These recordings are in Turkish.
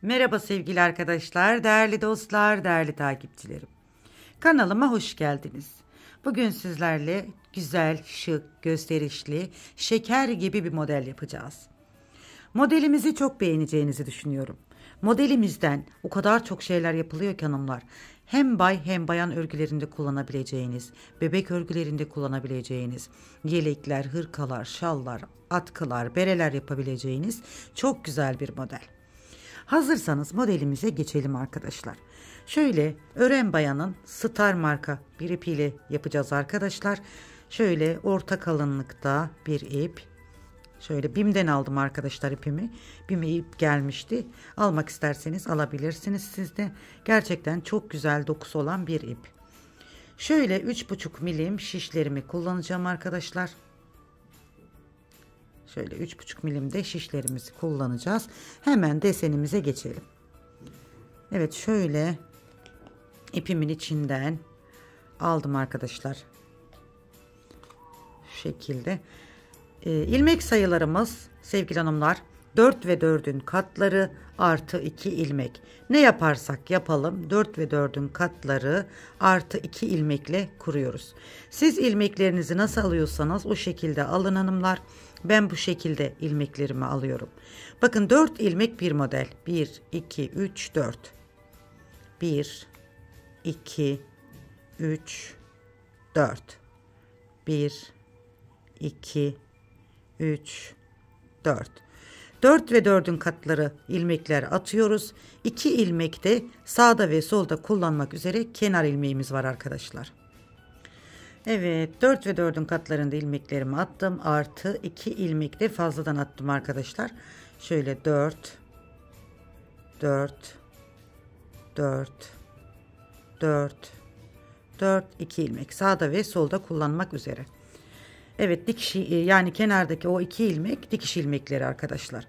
Merhaba sevgili arkadaşlar, değerli dostlar, değerli takipçilerim. Kanalıma hoş geldiniz. Bugün sizlerle güzel, şık, gösterişli, şeker gibi bir model yapacağız. Modelimizi çok beğeneceğinizi düşünüyorum. Modelimizden o kadar çok şeyler yapılıyor ki hanımlar. Hem bay hem bayan örgülerinde kullanabileceğiniz, bebek örgülerinde kullanabileceğiniz, yelekler, hırkalar, şallar, atkılar, bereler yapabileceğiniz çok güzel bir model. Hazırsanız modelimize geçelim arkadaşlar. Şöyle Ören Bayan'ın Star marka bir ipiyle yapacağız arkadaşlar. Şöyle orta kalınlıkta bir ip. Şöyle BİM'den aldım arkadaşlar ipimi. BİM'e ip gelmişti. Almak isterseniz alabilirsiniz siz de. Gerçekten çok güzel dokusu olan bir ip. Şöyle 3,5 milim şişlerimi kullanacağım arkadaşlar. Şöyle 3,5 milimde şişlerimizi kullanacağız. Hemen desenimize geçelim. Evet, şöyle ipimin içinden aldım arkadaşlar. Şu şekilde. İlmek sayılarımız sevgili hanımlar 4 ve 4'ün katları artı 2 ilmek. Ne yaparsak yapalım 4 ve 4'ün katları artı 2 ilmekle kuruyoruz. Siz ilmeklerinizi nasıl alıyorsanız o şekilde alın hanımlar. Ben bu şekilde ilmeklerimi alıyorum. Bakın 4 ilmek bir model. 1, 2, 3, 4. 1, 2, 3, 4. 1, 2, 3, 4. 4 ve 4'ün katları ilmekler atıyoruz. 2 ilmek de sağda ve solda kullanmak üzere kenar ilmeğimiz var arkadaşlar. Evet, 4 ve 4'ün katlarında ilmeklerimi attım. Artı 2 ilmek de fazladan attım arkadaşlar. Şöyle 4, 4, 4, 4, 4, 2 ilmek sağda ve solda kullanmak üzere. Evet, dikiş yani kenardaki o 2 ilmek dikiş ilmekleri arkadaşlar.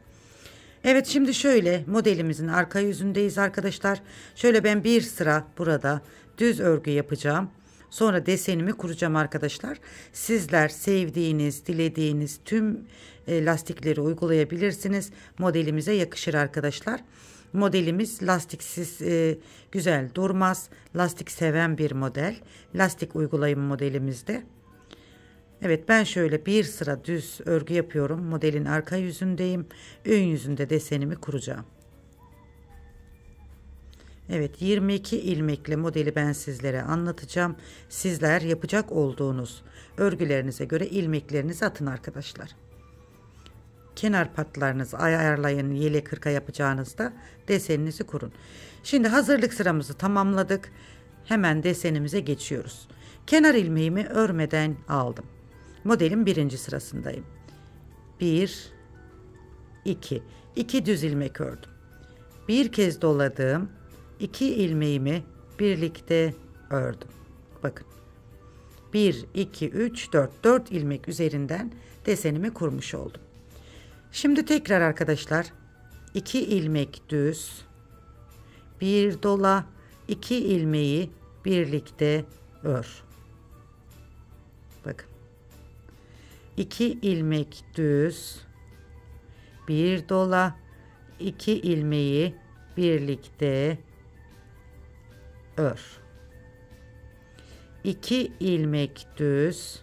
Evet, şimdi şöyle modelimizin arka yüzündeyiz arkadaşlar. Şöyle ben bir sıra burada düz örgü yapacağım. Sonra desenimi kuracağım arkadaşlar. Sizler sevdiğiniz, dilediğiniz tüm lastikleri uygulayabilirsiniz. Modelimize yakışır arkadaşlar. Modelimiz lastiksiz güzel durmaz. Lastik seven bir model. Lastik uygulayım modelimizde. Evet, ben şöyle bir sıra düz örgü yapıyorum. Modelin arka yüzündeyim. Ön yüzünde desenimi kuracağım. Evet, 22 ilmekle modeli ben sizlere anlatacağım. Sizler yapacak olduğunuz örgülerinize göre ilmeklerinizi atın arkadaşlar. Kenar patlarınızı ayarlayın. Yelek hırka yapacağınızda deseninizi kurun. Şimdi hazırlık sıramızı tamamladık. Hemen desenimize geçiyoruz. Kenar ilmeğimi örmeden aldım. Modelin birinci sırasındayım. 1, 2. 2 düz ilmek ördüm. Bir kez doladım. 2 ilmeğimi birlikte ördüm. Bakın. 1, 2, 3, 4. 4 ilmek üzerinden desenimi kurmuş oldum. Şimdi tekrar arkadaşlar 2 ilmek düz. Bir dola, 2 ilmeği birlikte ör. Bakın. 2 ilmek düz. Bir dola, 2 ilmeği birlikte ör. 2 ilmek düz,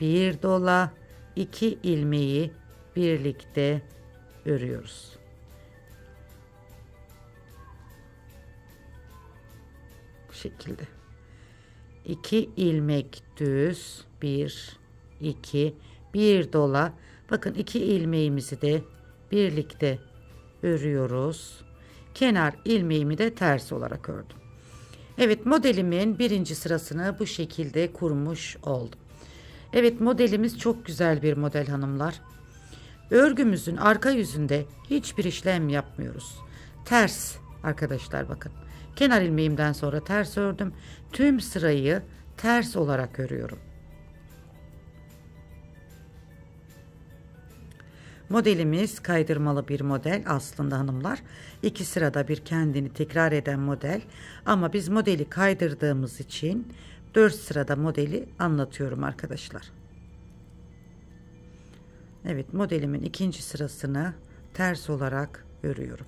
bir dola, 2 ilmeği birlikte örüyoruz. Bu şekilde. 2 ilmek düz, 1, 2, bir dola. Bakın 2 ilmeğimizi de birlikte örüyoruz. Kenar ilmeğimi de ters olarak ördüm. Evet, modelimin birinci sırasını bu şekilde kurmuş oldum. Evet, modelimiz çok güzel bir model hanımlar. Örgümüzün arka yüzünde hiçbir işlem yapmıyoruz. Ters arkadaşlar, bakın. Kenar ilmeğimden sonra ters ördüm. Tüm sırayı ters olarak örüyorum. Modelimiz kaydırmalı bir model aslında hanımlar. 2 sırada bir kendini tekrar eden model. Ama biz modeli kaydırdığımız için 4 sırada modeli anlatıyorum arkadaşlar. Evet, modelimin ikinci sırasını ters olarak örüyorum.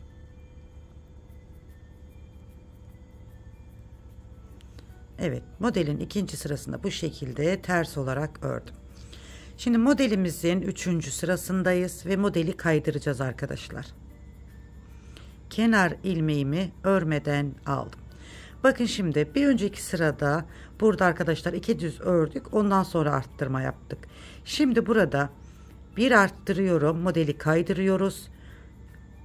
Evet, modelin ikinci sırasında bu şekilde ters olarak ördüm. Şimdi modelimizin 3. sırasındayız ve modeli kaydıracağız arkadaşlar. Kenar ilmeğimi örmeden aldım. Bakın şimdi bir önceki sırada burada arkadaşlar 2 düz ördük. Ondan sonra arttırma yaptık. Şimdi burada bir arttırıyorum. Modeli kaydırıyoruz.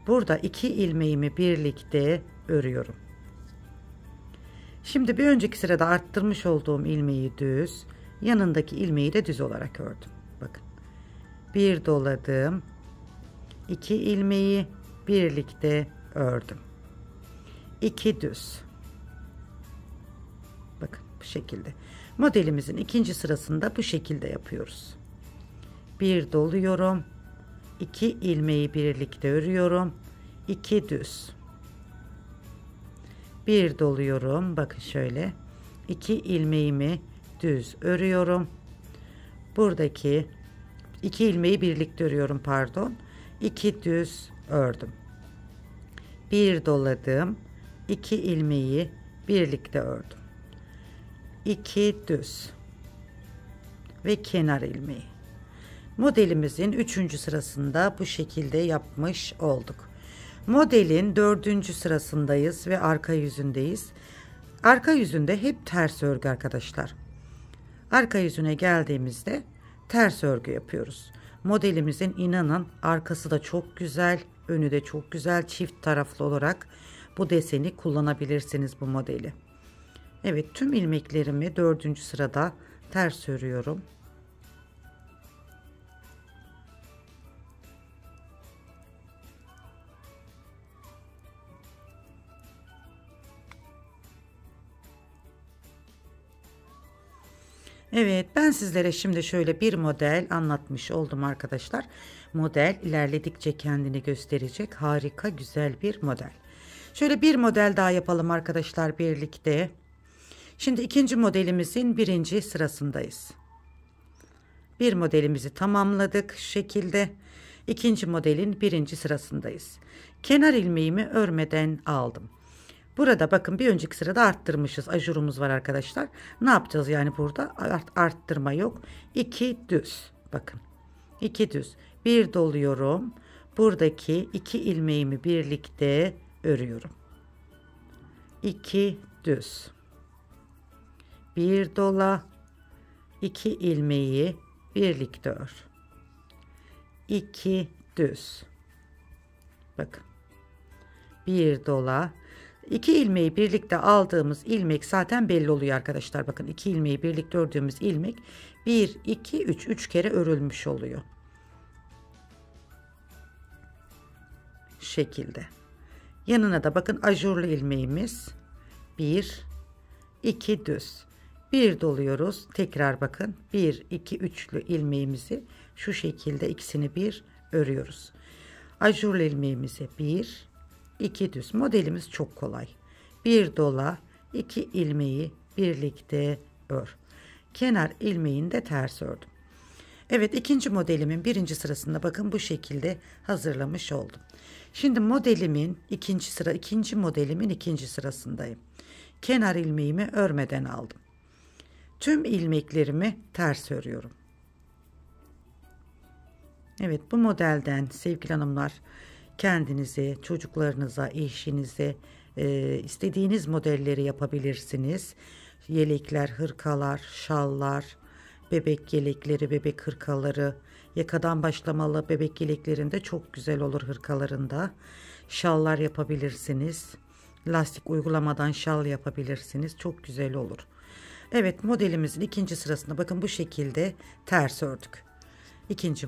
Burada 2 ilmeğimi birlikte örüyorum. Şimdi bir önceki sırada arttırmış olduğum ilmeği düz, yanındaki ilmeği de düz olarak ördüm. Bakın. Bir doladım. 2 ilmeği birlikte ördüm. 2 düz. Bakın bu şekilde. Modelimizin ikinci sırasında bu şekilde yapıyoruz. Bir doluyorum. 2 ilmeği birlikte örüyorum. 2 düz. Bir doluyorum. Bakın şöyle. 2 ilmeğimi düz örüyorum. Buradaki 2 ilmeği birlikte örüyorum, pardon. 2 düz ördüm. Bir doladım. 2 ilmeği birlikte ördüm. 2 düz ve kenar ilmeği. Modelimizin 3. sırasında bu şekilde yapmış olduk. Modelin 4. sırasındayız ve arka yüzündeyiz. Arka yüzünde hep ters örgü arkadaşlar. Arka yüzüne geldiğimizde ters örgü yapıyoruz. Modelimizin inanın arkası da çok güzel, önü de çok güzel. Çift taraflı olarak bu deseni kullanabilirsiniz, bu modeli. Evet, tüm ilmeklerimi 4. sırada ters örüyorum. Evet, ben sizlere şimdi şöyle bir model anlatmış oldum arkadaşlar. Model ilerledikçe kendini gösterecek harika güzel bir model. Şöyle bir model daha yapalım arkadaşlar birlikte. Şimdi ikinci modelimizin 1. sırasındayız. Bir modelimizi tamamladık şu şekilde. İkinci modelin 1. sırasındayız. Kenar ilmeğimi örmeden aldım. Burada bakın bir önceki sırada arttırmışız. Ajurumuz var arkadaşlar. Ne yapacağız yani burada? Arttırma yok. 2 düz. Bakın. 2 düz. Bir doluyorum. Buradaki 2 ilmeğimi birlikte örüyorum. 2 düz. Bir dola. 2 ilmeği birlikte ör. 2 düz. Bakın. Bir dola. 2 ilmeği birlikte aldığımız ilmek zaten belli oluyor arkadaşlar. Bakın 2 ilmeği birlikte ördüğümüz ilmek 1, 2, 3. 3 kere örülmüş oluyor. Şekilde. Yanına da bakın ajurlu ilmeğimiz 1, 2 düz. Bir doluyoruz. Tekrar bakın 1, 2, 3'lü ilmeğimizi şu şekilde ikisini bir örüyoruz. Ajurlu ilmeğimizi 1, 2 düz. Modelimiz çok kolay. Bir dola, 2 ilmeği birlikte ör. Kenar ilmeğini de ters ördüm. Evet, ikinci modelimin 1. sırasında bakın bu şekilde hazırlamış oldum. Şimdi modelimin ikinci modelimin 2. sırasındayım. Kenar ilmeğimi örmeden aldım. Tüm ilmeklerimi ters örüyorum. Evet, bu modelden sevgili hanımlar, kendinize, çocuklarınıza, eşinize istediğiniz modelleri yapabilirsiniz. Yelekler, hırkalar, şallar, bebek yelekleri, bebek hırkaları, yakadan başlamalı bebek yeleklerinde çok güzel olur, hırkalarında. Şallar yapabilirsiniz. Lastik uygulamadan şal yapabilirsiniz. Çok güzel olur. Evet, modelimizin 2. sırasında bakın bu şekilde ters ördük.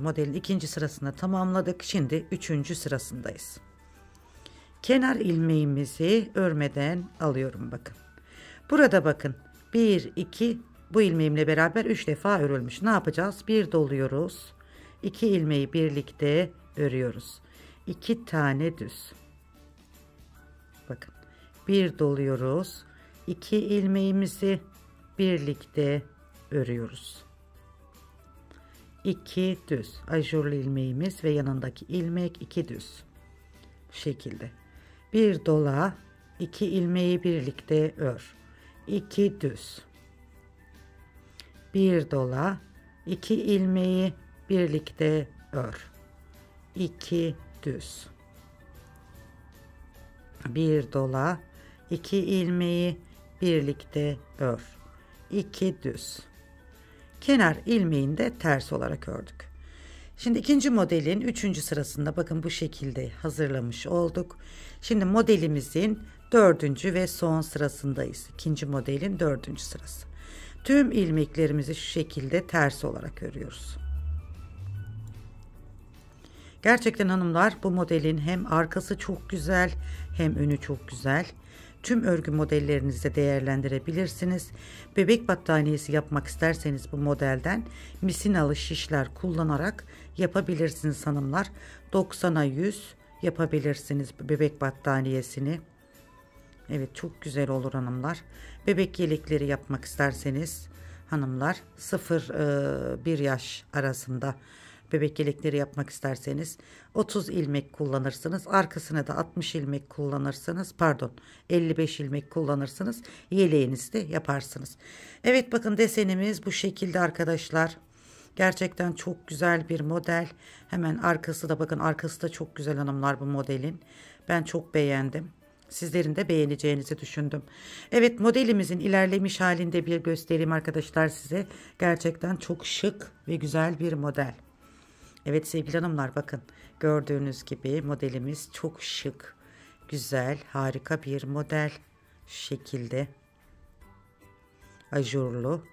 Modelin 2. sırasını tamamladık. Şimdi 3. sırasındayız. Kenar ilmeğimizi örmeden alıyorum bakın. Burada bakın 1, 2, bu ilmeğimle beraber 3 defa örülmüş. Ne yapacağız? Bir doluyoruz. 2 ilmeği birlikte örüyoruz. 2 tane düz. Bakın. Bir doluyoruz. 2 ilmeğimizi birlikte örüyoruz. 2 düz. Ajurlu ilmeğimiz ve yanındaki ilmek 2 düz. Bu şekilde. Bir dola, 2 ilmeği birlikte ör. 2 düz. Bir dola, 2 ilmeği birlikte ör. 2 düz. Bir dola, 2 ilmeği birlikte ör. 2 düz. Kenar ilmeğini de ters olarak ördük. Şimdi ikinci modelin 3. sırasında bakın bu şekilde hazırlamış olduk. Şimdi modelimizin 4. ve son sırasındayız. İkinci modelin 4. sırası. Tüm ilmeklerimizi şu şekilde ters olarak örüyoruz. Gerçekten hanımlar, bu modelin hem arkası çok güzel hem önü çok güzel. Tüm örgü modellerinizde değerlendirebilirsiniz. Bebek battaniyesi yapmak isterseniz bu modelden misinalı şişler kullanarak yapabilirsiniz hanımlar. 90'a 100 yapabilirsiniz bebek battaniyesini. Evet, çok güzel olur hanımlar. Bebek yelekleri yapmak isterseniz hanımlar 0-1 yaş arasında bebek yelekleri yapmak isterseniz 30 ilmek kullanırsınız. Arkasına da 60 ilmek kullanırsınız. Pardon, 55 ilmek kullanırsınız. Yeleğinizi de yaparsınız. Evet, bakın desenimiz bu şekilde arkadaşlar. Gerçekten çok güzel bir model. Hemen arkası da bakın, arkası da çok güzel hanımlar bu modelin. Ben çok beğendim. Sizlerin de beğeneceğinizi düşündüm. Evet, modelimizin ilerlemiş halinde bir göstereyim arkadaşlar size. Gerçekten çok şık ve güzel bir model. Evet sevgili hanımlar, bakın gördüğünüz gibi modelimiz çok şık, güzel, harika bir model. Şu şekilde ajurlu.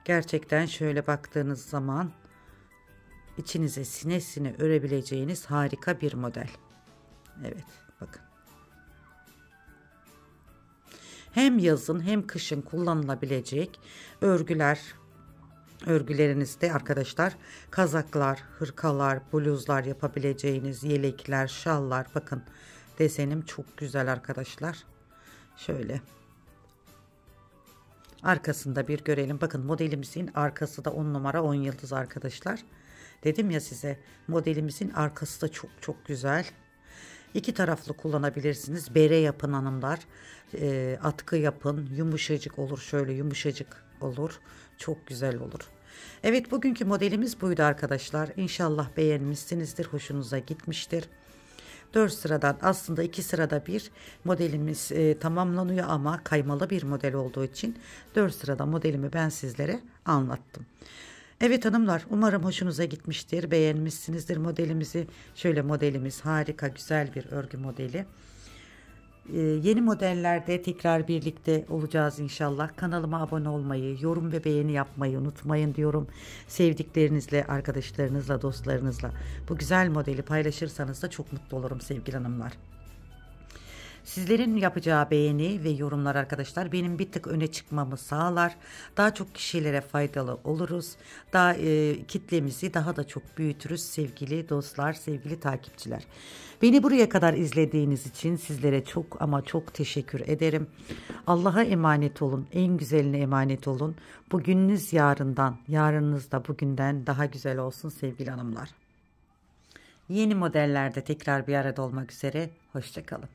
Gerçekten şöyle baktığınız zaman içinize sine sine örebileceğiniz harika bir model. Evet, bakın. Hem yazın hem kışın kullanılabilecek örgülerinizde arkadaşlar kazaklar, hırkalar, bluzlar yapabileceğiniz yelekler, şallar. Bakın desenim çok güzel arkadaşlar. Şöyle arkasında bir görelim. Bakın modelimizin arkası da 10 numara 10 yıldız arkadaşlar. Dedim ya size, modelimizin arkası da çok çok güzel. İki taraflı kullanabilirsiniz. Bere yapın hanımlar. Atkı yapın. Yumuşacık olur. Şöyle yumuşacık olur. Çok güzel olur. Evet, bugünkü modelimiz buydu arkadaşlar. İnşallah beğenmişsinizdir. Hoşunuza gitmiştir. 4 sıradan aslında 2 sırada bir modelimiz tamamlanıyor ama kaymalı bir model olduğu için 4 sırada modelimi ben sizlere anlattım. Evet hanımlar, umarım hoşunuza gitmiştir, beğenmişsinizdir modelimizi. Şöyle modelimiz harika, güzel bir örgü modeli. Yeni modellerde tekrar birlikte olacağız inşallah. Kanalıma abone olmayı, yorum ve beğeni yapmayı unutmayın diyorum. Sevdiklerinizle, arkadaşlarınızla, dostlarınızla bu güzel modeli paylaşırsanız da çok mutlu olurum sevgili hanımlar. Sizlerin yapacağı beğeni ve yorumlar arkadaşlar benim bir tık öne çıkmamı sağlar. Daha çok kişilere faydalı oluruz. Daha kitlemizi daha da çok büyütürüz sevgili dostlar, sevgili takipçiler. Beni buraya kadar izlediğiniz için sizlere çok ama çok teşekkür ederim. Allah'a emanet olun. En güzeline emanet olun. Bugününüz yarından, yarınınız da bugünden daha güzel olsun sevgili hanımlar. Yeni modellerde tekrar bir arada olmak üzere. Hoşça kalın.